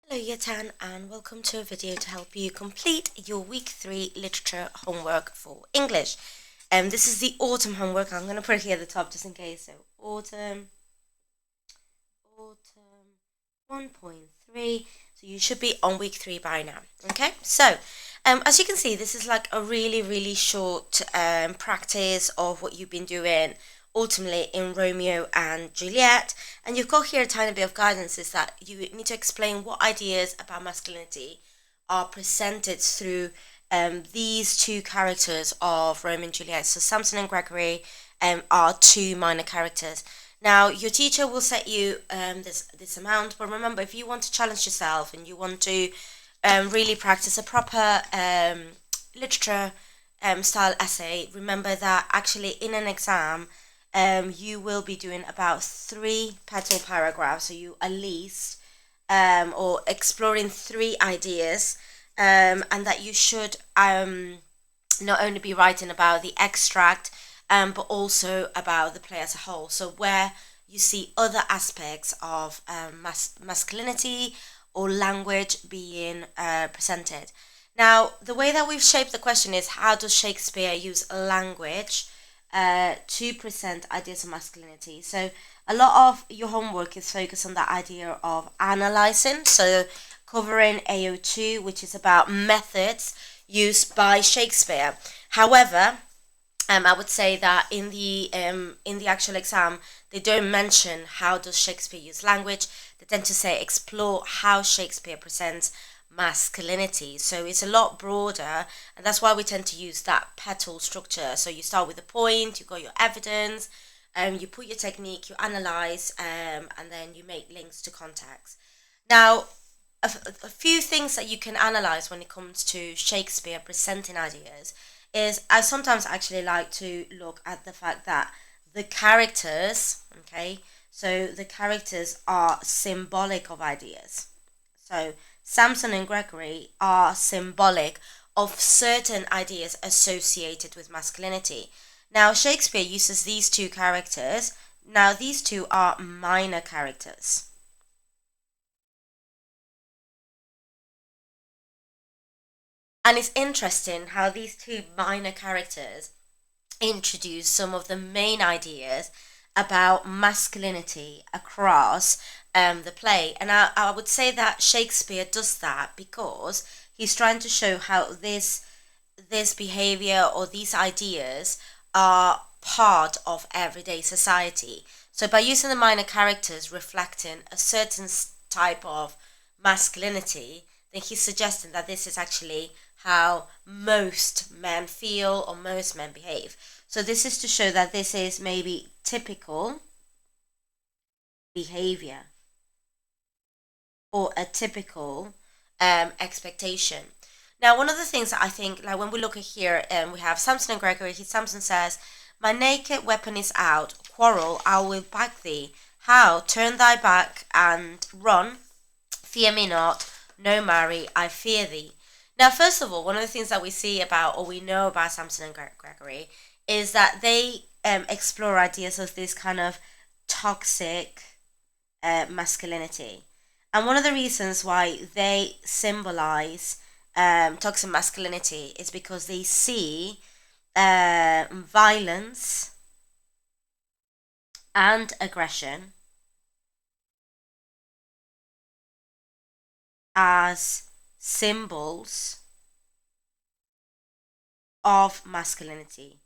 Hello Yatan and welcome to a video to help you complete your week 3 literature homework for English. This is the autumn homework. I'm going to put it here at the top just in case. So autumn 1.3. So you should be on week 3 by now. Okay, so as you can see, this is like a really short practice of what you've been doing ultimately in Romeo and Juliet. And you've got here a tiny bit of guidance is that you need to explain what ideas about masculinity are presented through these two characters of Romeo and Juliet. So Samson and Gregory are two minor characters. Now, your teacher will set you this amount, but remember, if you want to challenge yourself and you want to really practice a proper literature style essay, remember that actually in an exam, you will be doing about 3 petal paragraphs, so you at least or exploring 3 ideas, and that you should not only be writing about the extract, but also about the play as a whole. So where you see other aspects of masculinity or language being presented. Now, the way that we've shaped the question is how does Shakespeare use language to present ideas of masculinity? So a lot of your homework is focused on that idea of analyzing, so covering AO2, which is about methods used by Shakespeare. However, I would say that in the actual exam, they don't mention how does Shakespeare use language. They tend to say explore how Shakespeare presents masculinity. So it's a lot broader, and that's why we tend to use that petal structure. So you start with a point, you got your evidence, you put your technique, you analyze, and then you make links to context. Now, a few things that you can analyze when it comes to Shakespeare presenting ideas is I sometimes actually like to look at the fact that the characters, okay, so the characters are symbolic of ideas. So Samson and Gregory are symbolic of certain ideas associated with masculinity. Now, Shakespeare uses these two characters. Now, these two are minor characters. And it's interesting how these two minor characters introduce some of the main ideas about masculinity across the play. And I would say that Shakespeare does that because he's trying to show how this behavior or these ideas are part of everyday society. So by using the minor characters reflecting a certain type of masculinity, then he's suggesting that this is actually how most men feel or most men behave. So this is to show that this is maybe typical behavior or a typical expectation. Now, one of the things that I think, like when we look at here, we have Samson and Gregory. Samson says, "My naked weapon is out. Quarrel, I will back thee. How? Turn thy back and run. Fear me not. No, marry, I fear thee." Now, first of all, one of the things that we see about, or we know about Samson and Gregory, is that they explore ideas of this kind of toxic masculinity. And one of the reasons why they symbolize toxic masculinity is because they see violence and aggression as symbols of masculinity.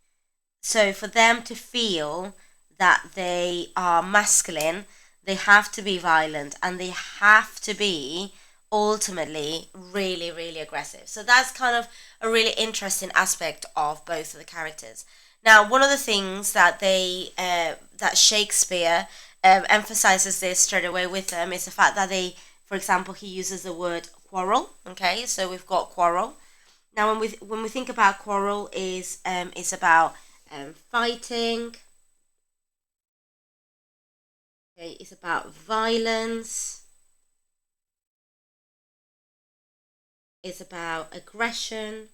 So for them to feel that they are masculine, they have to be violent and they have to be ultimately really aggressive. So that's kind of a really interesting aspect of both of the characters. Now, one of the things that that Shakespeare emphasizes this straight away with them is the fact that they, for example, he uses the word quarrel. Okay, so we've got quarrel. Now, when we think about quarrel, is about fighting. Okay, it's about violence. It's about aggression.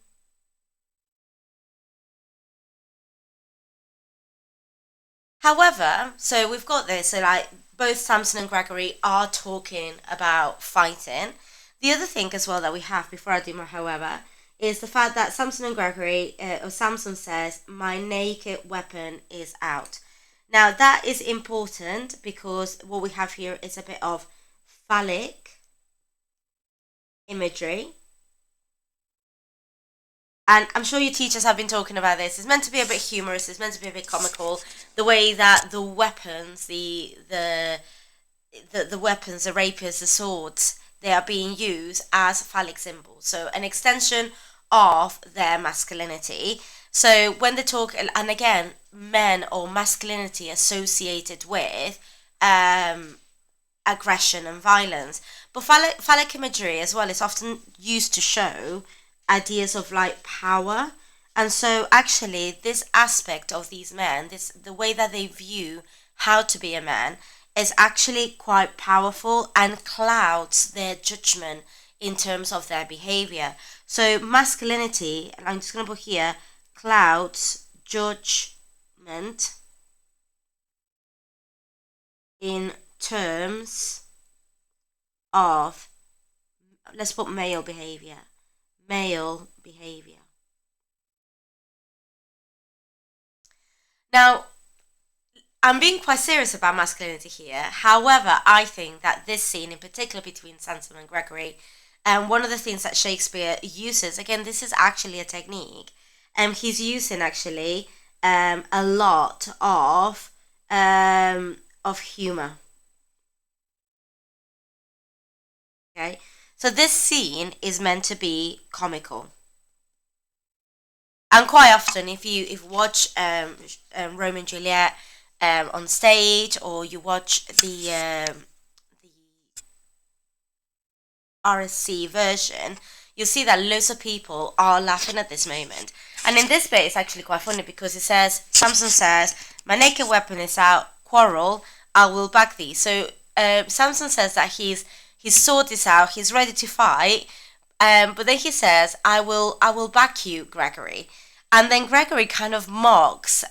However, so we've got this. So like both Samson and Gregory are talking about fighting. The other thing as well that we have before I do my however is the fact that Samson and Gregory, or Samson says, "My naked weapon is out." Now that is important because what we have here is a bit of phallic imagery. And I'm sure your teachers have been talking about this. It's meant to be a bit humorous. It's meant to be a bit comical. The way that the weapons, the weapons, the rapiers, the swords, they are being used as phallic symbols. So an extension of their masculinity. So when they talk, and again, men or masculinity associated with aggression and violence. But phallic imagery as well is often used to show ideas of like power. And so actually this aspect of these men, this the way that they view how to be a man is actually quite powerful and clouds their judgment in terms of their behavior. So masculinity, and I'm just going to put here, clouds judgment in terms of, let's put male behavior. Male behavior. Now, I'm being quite serious about masculinity here. However, I think that this scene, in particular between Samson and Gregory, and one of the things that Shakespeare uses, again, this is actually a technique, he's using actually a lot of humor. Okay, so this scene is meant to be comical, and quite often, if you watch Romeo and Juliet on stage, or you watch the RSC version, you'll see that loads of people are laughing at this moment. And in this bit, it's actually quite funny because it says, Samson says, "My naked weapon is out. Quarrel, I will back thee." So Samson says that his sword is out. He's ready to fight. But then he says, I will back you, Gregory." And then Gregory kind of mocks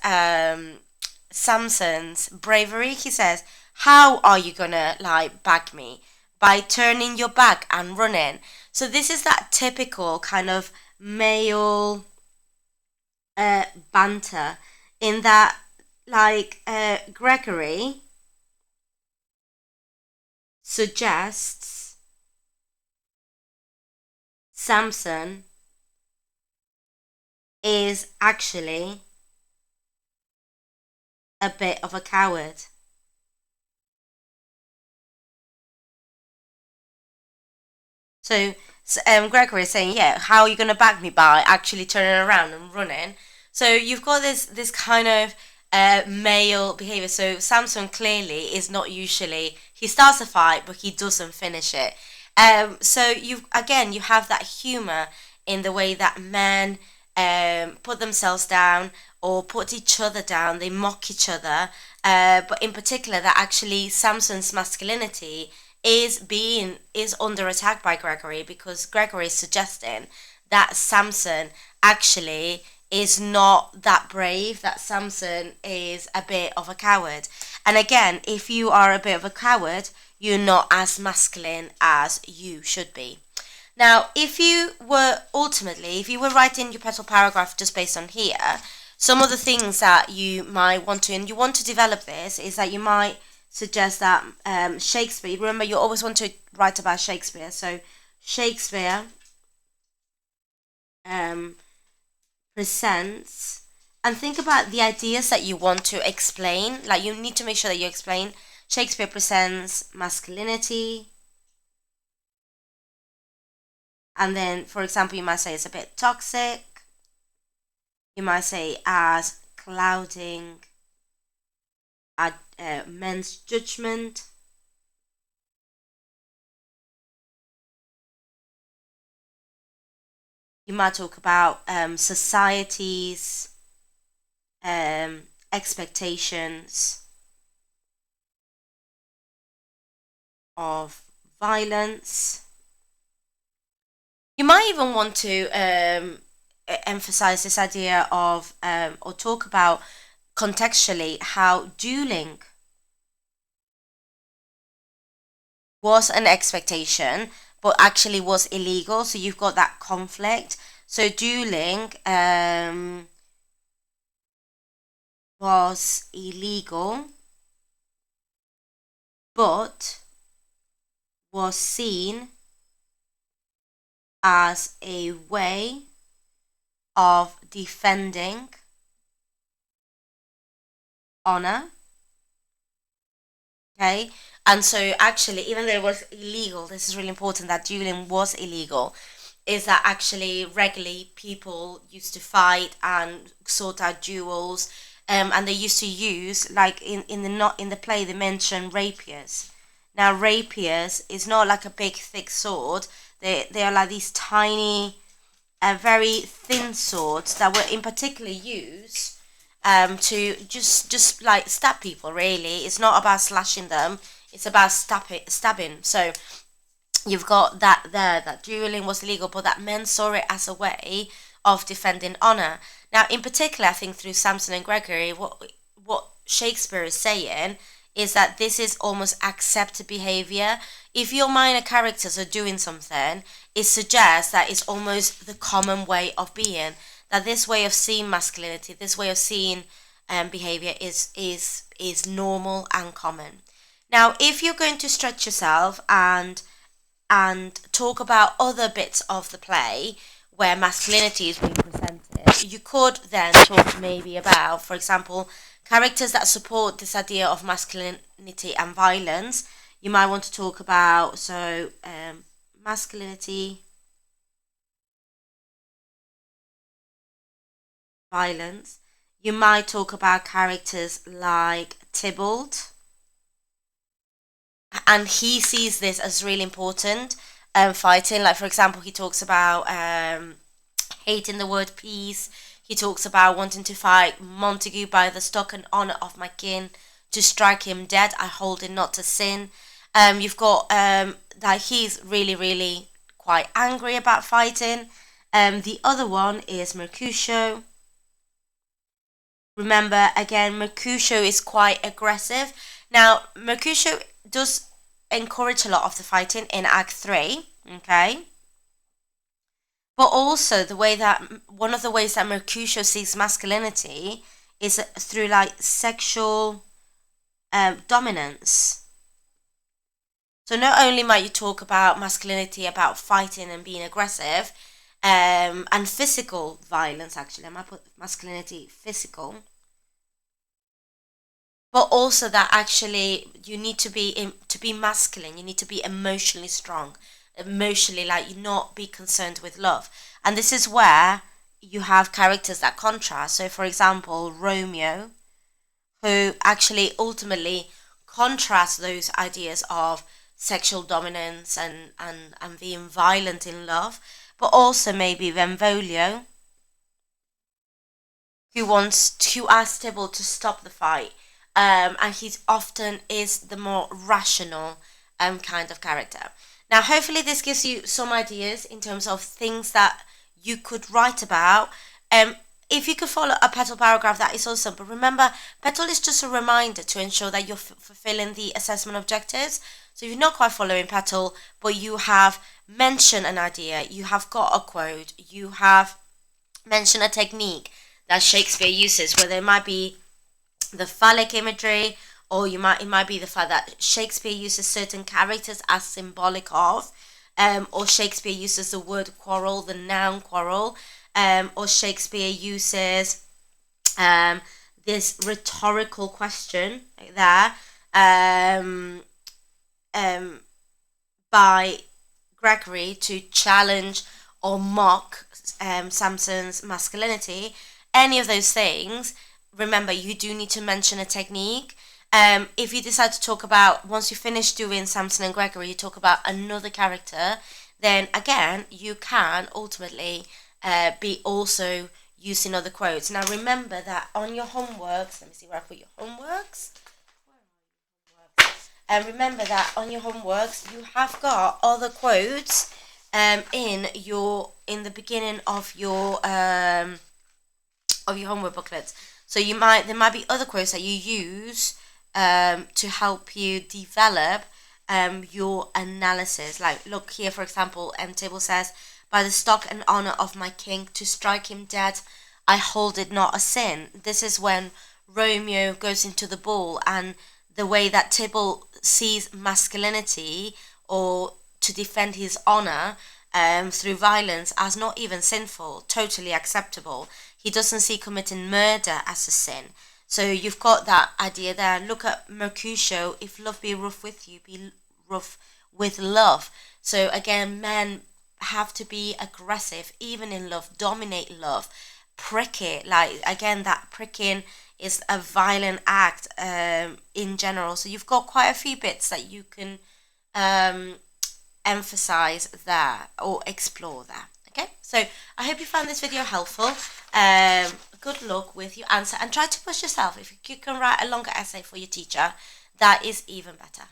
Samson's bravery. He says, "How are you gonna like back me? By turning your back and running." So this is that typical kind of male banter, in that like Gregory suggests Samson is actually a bit of a coward. So Gregory is saying, "Yeah, how are you going to back me by actually turning around and running?" So you've got this kind of male behavior. So Samson clearly is not usually, he starts a fight but he doesn't finish it. So you have that humor in the way that men put themselves down or put each other down. They mock each other, but in particular, that actually Samson's masculinity is under attack by Gregory, because Gregory is suggesting that Samson actually is not that brave, that Samson is a bit of a coward. And again, if you are a bit of a coward, you're not as masculine as you should be. Now, if you were writing your petal paragraph just based on here, some of the things that you might want to, and you want to develop this, is that you might suggest that Shakespeare, remember you always want to write about Shakespeare, so Shakespeare presents, and think about the ideas that you want to explain. Like, you need to make sure that you explain Shakespeare presents masculinity, and then, for example, you might say it's a bit toxic. You might say as clouding men's judgment. You might talk about society's expectations of violence. You might even want to emphasize this idea of, or talk about contextually, how dueling was an expectation, but actually was illegal. So you've got that conflict. So dueling was illegal, but was seen as a way of defending honor. Okay, and so actually, even though it was illegal, this is really important that dueling was illegal. Is that actually regularly people used to fight and sort out duels, and they used to use, like in the not in the play they mention rapiers. Now rapiers is not like a big thick sword. They are like these tiny, very thin swords that were in particular used to just like stab people. Really, it's not about slashing them; it's about stabbing. So you've got that there, that dueling was illegal, but that men saw it as a way of defending honor. Now, in particular, I think through Samson and Gregory, what Shakespeare is saying is that this is almost accepted behavior. If your minor characters are doing something, it suggests that it's almost the common way of being. That this way of seeing masculinity, this way of seeing behavior is normal and common. Now, if you're going to stretch yourself and talk about other bits of the play where masculinity is being presented, you could then talk maybe about, for example, characters that support this idea of masculinity and violence. You might want to talk about masculinity, violence. You might talk about characters like Tybalt, and he sees this as really important. Fighting, like for example, he talks about hating the word peace. He talks about wanting to fight Montague by the stock and honour of my kin, to strike him dead. I hold it not to sin. You've got that he's really, really quite angry about fighting. The other one is Mercutio. Remember, again, Mercutio is quite aggressive. Now, Mercutio does encourage a lot of the fighting in Act 3, okay? But also, the way that one of the ways that Mercutio sees masculinity is through like sexual dominance. So not only might you talk about masculinity, about fighting and being aggressive, and physical violence. Actually, I might put masculinity physical, but also that actually you need to be masculine. You need to be emotionally strong, emotionally, like you not be concerned with love. And this is where you have characters that contrast. So, for example, Romeo, who actually ultimately contrasts those ideas of sexual dominance and being violent in love, but also maybe Benvolio, who asks Tybalt to stop the fight, and he often is the more rational kind of character. Now, hopefully, this gives you some ideas in terms of things that you could write about. If you could follow a petal paragraph, that is awesome. But remember, petal is just a reminder to ensure that you're fulfilling the assessment objectives. So if you're not quite following petal, but you have mentioned an idea, you have got a quote, you have mentioned a technique that Shakespeare uses, where there might be the phallic imagery, or it might be the fact that Shakespeare uses certain characters as symbolic of, or Shakespeare uses the word quarrel, the noun quarrel, or Shakespeare uses this rhetorical question there by Gregory to challenge or mock Samson's masculinity. Any of those things, remember, you do need to mention a technique. If you decide to talk about, once you finish doing Samson and Gregory, you talk about another character, then again, you can ultimately be also using other quotes. Now, remember that on your homeworks, let me see where I put your homeworks. And remember that on your homeworks, you have got other quotes in the beginning of your homework booklets. So there might be other quotes that you use to help you develop your analysis. Like, look here, for example, table says, by the stock and honor of my king, to strike him dead, I hold it not a sin. This is when Romeo goes into the ball, and the way that Tybalt sees masculinity, or to defend his honor through violence, as not even sinful, totally acceptable. He doesn't see committing murder as a sin. So you've got that idea there. Look at Mercutio. If love be rough with you, be rough with love. So again, men have to be aggressive, even in love, dominate love, prick it. Like, again, that pricking is a violent act in general. So you've got quite a few bits that you can um, emphasize there or explore there. Okay, so I hope you found this video helpful. Good luck with your answer, and try to push yourself. If you can write a longer essay for your teacher, that is even better.